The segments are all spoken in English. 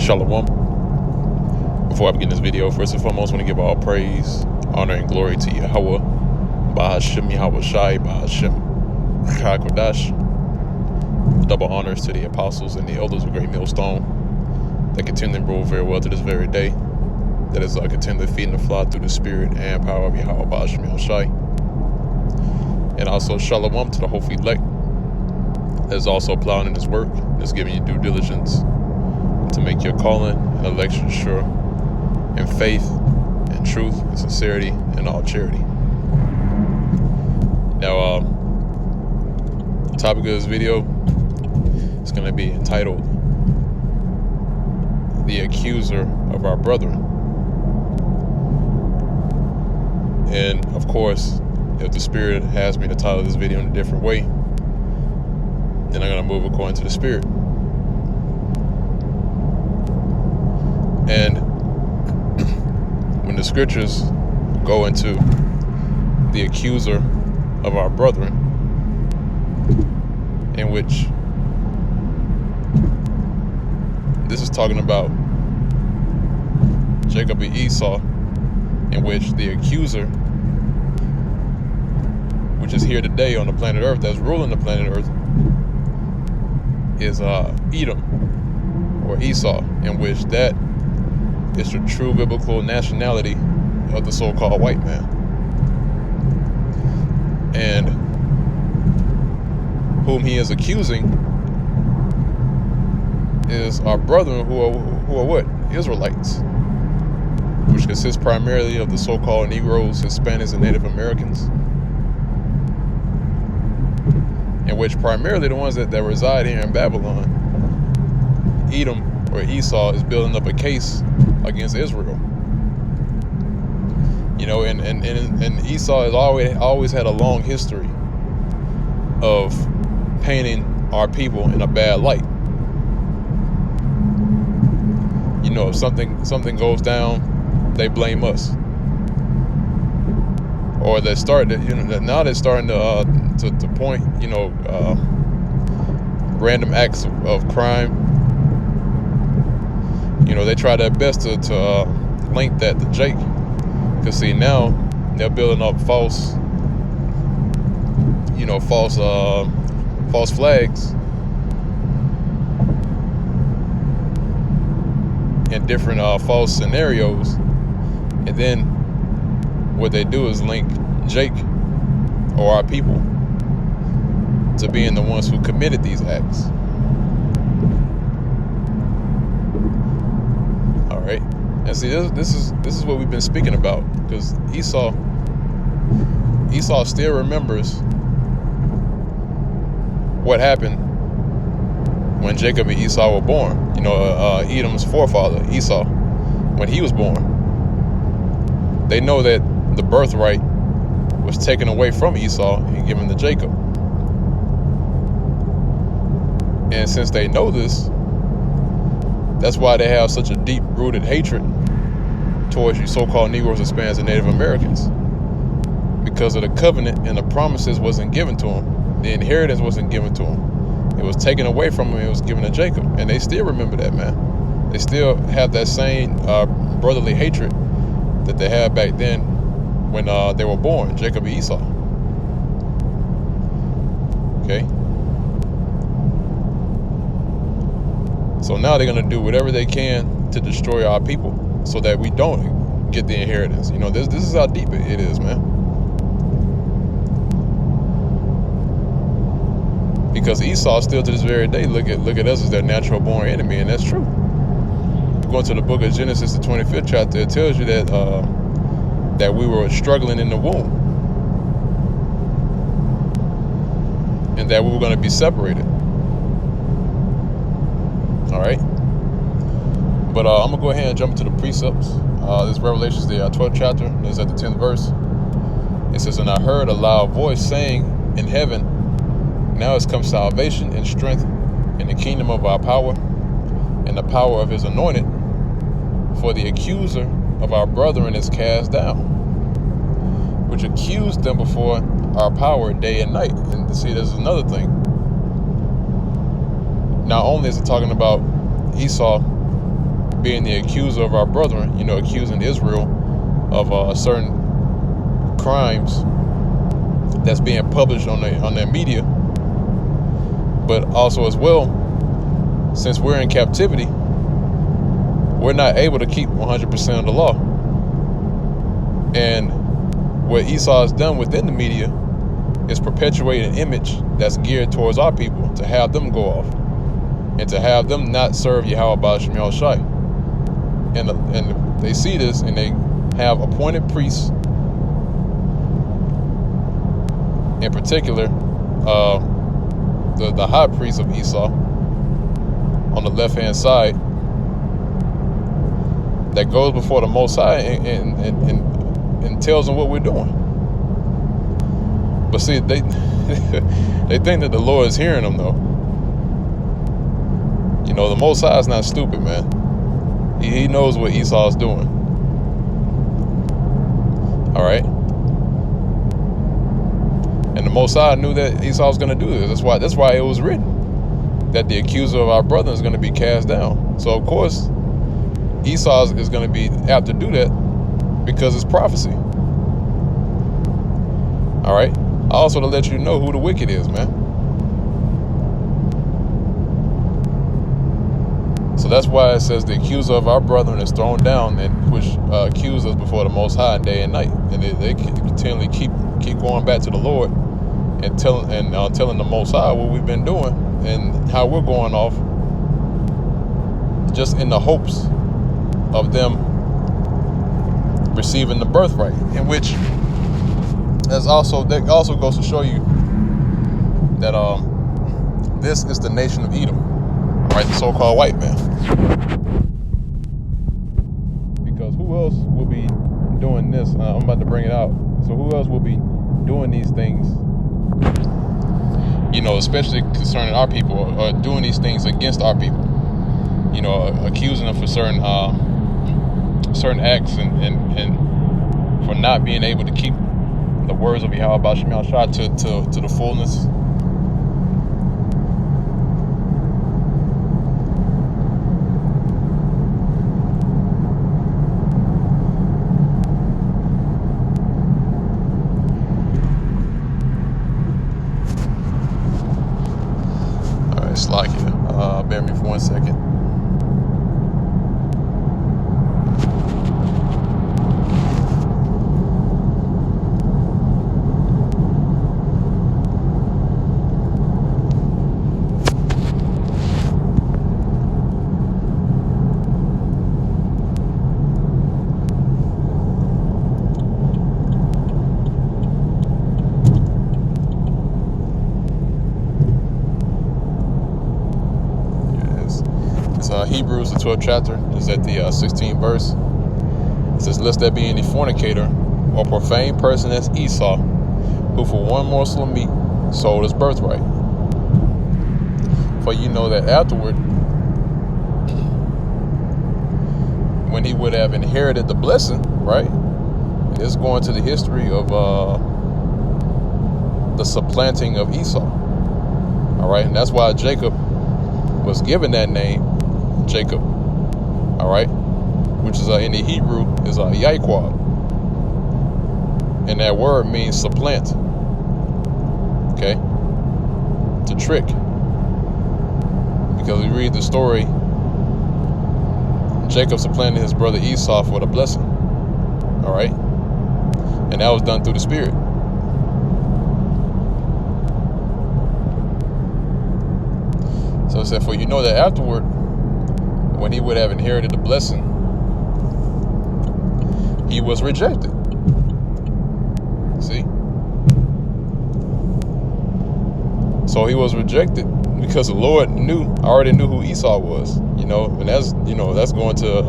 Shalom. Before I begin this video, first and foremost, I want to give all praise, honor, and glory to Yahweh, Bahashem Yahweh Shai, Bahashem Kodash. Double honors to the apostles and the elders of Great Millstone that continue to rule very well to this very day. That is continually feeding the flock through the spirit and power of Yahweh, Bahashem Yahweh Shai. And also Shalom to the hopefully elect that is also plowing in his work, just giving you due diligence to make your calling and election sure in faith and truth and sincerity and all charity. Now, the topic of this video is going to be entitled The Accuser of Our Brethren. And of course, if the Spirit has me to title this video in a different way, then I'm going to move according to the Spirit. And when the scriptures go into the accuser of our brethren, in which this is talking about Jacob and Esau, in which the accuser, which is here today on the planet Earth, that's ruling the planet Earth, is Edom or Esau, in which that is the true biblical nationality of the so-called white man. And whom he is accusing is our brethren who are what? Israelites, which consists primarily of the so-called Negroes, Hispanics, and Native Americans, in which primarily the ones that reside here in Babylon, Edom or Esau, is building up a case against Israel. You know, and Esau has always had a long history of painting our people in a bad light. You know, if something goes down, they blame us. Or they start to, now they're starting to point, random acts of crime. You know, they try their best to link that to Jake. Because see, now they're building up false flags in different false scenarios. And then what they do is link Jake or our people to being the ones who committed these acts. All right, and see, this is what we've been speaking about, because Esau still remembers what happened when Jacob and Esau were born. Edom's forefather Esau, when he was born. They know that the birthright was taken away from Esau and given to Jacob. And since they know this, that's why they have such a deep-rooted hatred towards you so-called Negroes, Hispanics, and Native Americans. Because of the covenant and the promises wasn't given to them. The inheritance wasn't given to them. It was taken away from them. It was given to Jacob. And they still remember that, man. They still have that same brotherly hatred that they had back then when they were born, Jacob and Esau. Okay? So now they're going to do whatever they can to destroy our people so that we don't get the inheritance. This is how deep it is, man. Because Esau still to this very day look at us as their natural born enemy, and that's true. Going to the book of Genesis, the 25th chapter, it tells you that that we were struggling in the womb, and that we were going to be separated. All right, but I'm gonna go ahead and jump into the precepts. This Revelation is the 12th chapter. It's at the 10th verse. It says, "And I heard a loud voice saying in heaven, now has come salvation and strength in the kingdom of our power and the power of his anointed. For the accuser of our brethren is cast down, which accused them before our power day and night." And see, there's another thing. Not only is it talking about Esau being the accuser of our brethren, accusing Israel of certain crimes that's being published on their media. But also as well, since we're in captivity, we're not able to keep 100% of the law. And what Esau has done within the media is perpetuate an image that's geared towards our people, to have them go off and to have them not serve Yahweh Ba'ashem Yahushai. And they see this, and they have appointed priests, in particular the high priest of Esau on the left hand side, that goes before the Most High and tells them what we're doing. But see, they they think that the Lord is hearing them, though. The Most High is not stupid, man. He knows what Esau is doing. All right. And the Most High knew that Esau was going to do this. That's why it was written that the accuser of our brother is going to be cast down. So of course, Esau is going to be apt to do that because it's prophecy. All right. Also to let you know who the wicked is, man. So that's why it says the accuser of our brethren is thrown down, and which accuse us before the Most High day and night. And they continually keep going back to the Lord and telling the Most High what we've been doing and how we're going off, just in the hopes of them receiving the birthright, in which that also goes to show you that this is the nation of Edom, right? The so-called white man. Because who else will be doing this? I'm about to bring it out. So who else will be doing these things? Especially concerning our people, or doing these things against our people. Accusing them for certain acts and for not being able to keep the words of Yahweh Ba'ashem Yahushua to the fullness. All right, slack it. Bear me for 1 second. Hebrews, the 12th chapter, is at the 16th verse. It says, "Lest there be any fornicator or profane person as Esau, who for one morsel of meat sold his birthright. For you know that afterward, when he would have inherited the blessing," right? And this is going to the history of the supplanting of Esau. All right, and that's why Jacob was given that name, Jacob. All right, which is in the Hebrew is Yaiquab, and that word means supplant. Okay, to trick. Because we read the story, Jacob supplanted his brother Esau for the blessing. All right, and that was done through the Spirit. So it said, "For you know that afterward, when he would have inherited the blessing, he was rejected." See? So he was rejected because the Lord already knew who Esau was, and that's going to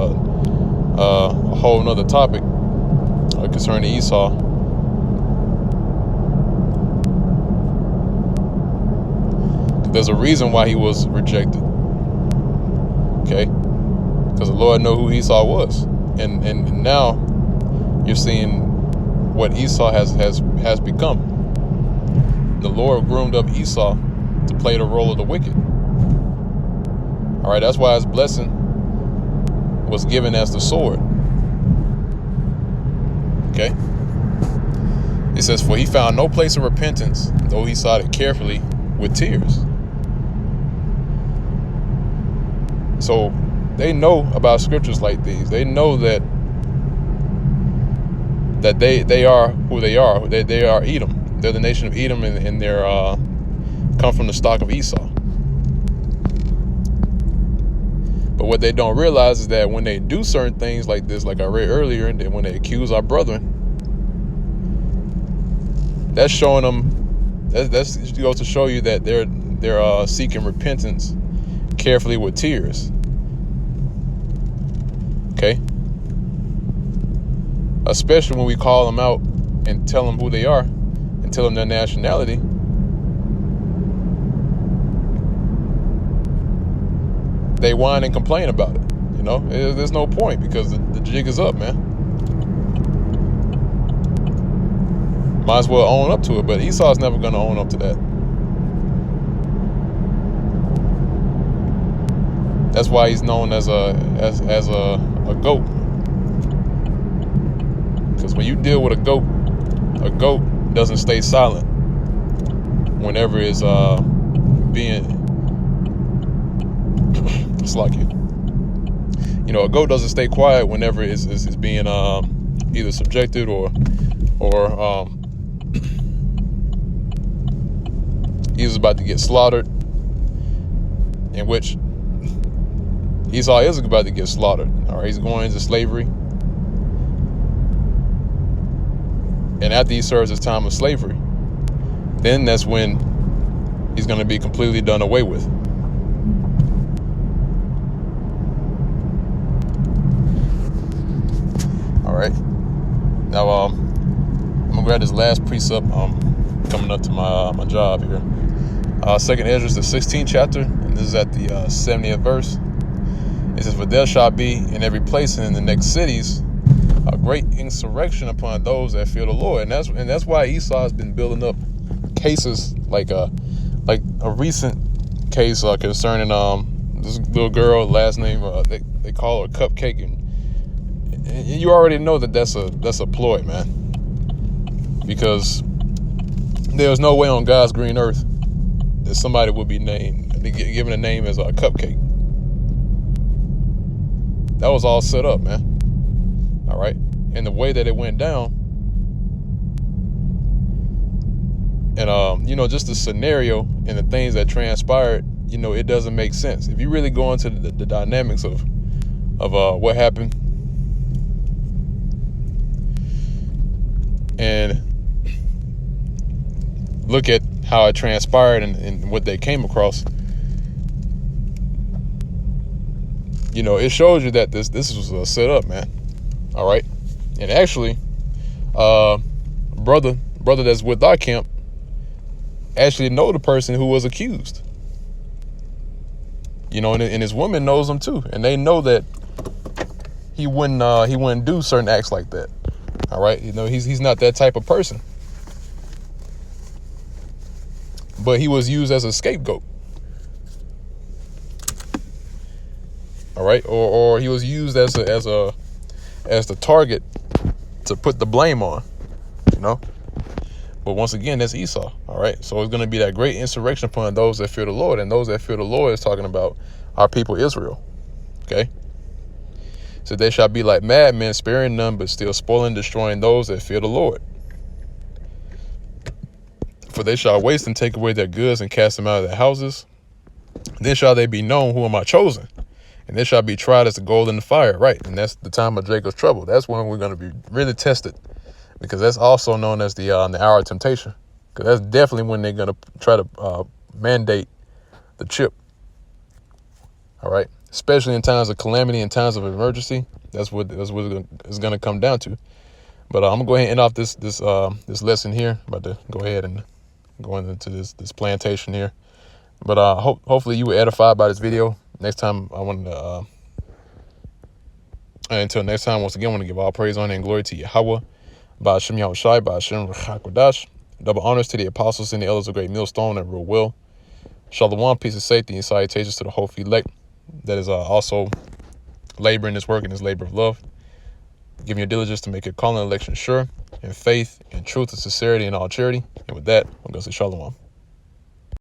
a whole nother topic concerning Esau. There's a reason why he was rejected. Okay? Because the Lord knew who Esau was. And now you're seeing what Esau has become. The Lord groomed up Esau to play the role of the wicked. All right, that's why his blessing was given as the sword. Okay. It says, for he found no place of repentance, though he sought it carefully with tears. So they know about scriptures like these. They know that they are who they are. They are Edom. They're the nation of Edom, and they're come from the stock of Esau. But what they don't realize is that when they do certain things like this, like I read earlier, and when they accuse our brethren, that's showing them, that's goes to show you that they're seeking repentance carefully with tears. Okay? Especially when we call them out and tell them who they are and tell them their nationality. They whine and complain about it. You know, there's no point because the jig is up, man. Might as well own up to it, but Esau's never going to own up to that. That's why he's known as a goat. Because when you deal with a goat doesn't stay silent whenever it's being it's like it. You know, a goat doesn't stay quiet whenever it's being either subjected or he's about to get slaughtered, in which Esau is about to get slaughtered. All right, he's going into slavery, and after he serves his time of slavery, then that's when he's going to be completely done away with. All right, now I'm gonna grab this last precept. Coming up to my job here. Second Ezra, the 16th chapter, and this is at the 70th verse. It says, "For there shall be in every place and in the next cities a great insurrection upon those that fear the Lord." And that's why Esau has been building up cases like a recent case concerning this little girl. Last name they call her Cupcake, and you already know that that's a ploy, man. Because there's no way on God's green earth that somebody would be given a name as a Cupcake. That was all set up, man. All right, and the way that it went down, and you know, just the scenario and the things that transpired, you know, it doesn't make sense if you really go into the dynamics of what happened. And look at how it transpired and what they came across. You know, it shows you that this was a set up, man. All right, and actually, brother that's with our camp actually know the person who was accused. You know, and his woman knows him too, and they know that he wouldn't do certain acts like that. All right, you know, he's not that type of person. But he was used as a scapegoat. All right, or he was used as the target to put the blame on, you know. But once again, that's Esau. All right, so it's going to be that great insurrection upon those that fear the Lord, and those that fear the Lord is talking about our people Israel. Okay. So they shall be like madmen, sparing none, but still spoiling and destroying those that fear the Lord. For they shall waste and take away their goods and cast them out of their houses. Then shall they be known who are my chosen, and they shall be tried as the gold in the fire. Right, and that's the time of Jacob's trouble. That's when we're going to be really tested, because that's also known as the hour of temptation. Because that's definitely when they're going to try to mandate the chip. All right. Especially in times of calamity, in times of emergency, that's what it's going to come down to. But I'm gonna go ahead and end off this lesson here. I'm about to go ahead and go into this plantation here. But hopefully you were edified by this video. Next time until next time, once again, I want to give all praise, honor, and glory to Yahweh, Ba'ashem Yahushai, Ba'ashem Ruchakodash. Double honors to the apostles and the elders of Great Millstone and Real Will. Shalom, peace and safety, and salutations to the whole elect that is also labor in this work and this labor of love. Giving your diligence to make your calling and election sure, in faith, in truth, and sincerity, and all charity. And with that, I'm going to say shalom.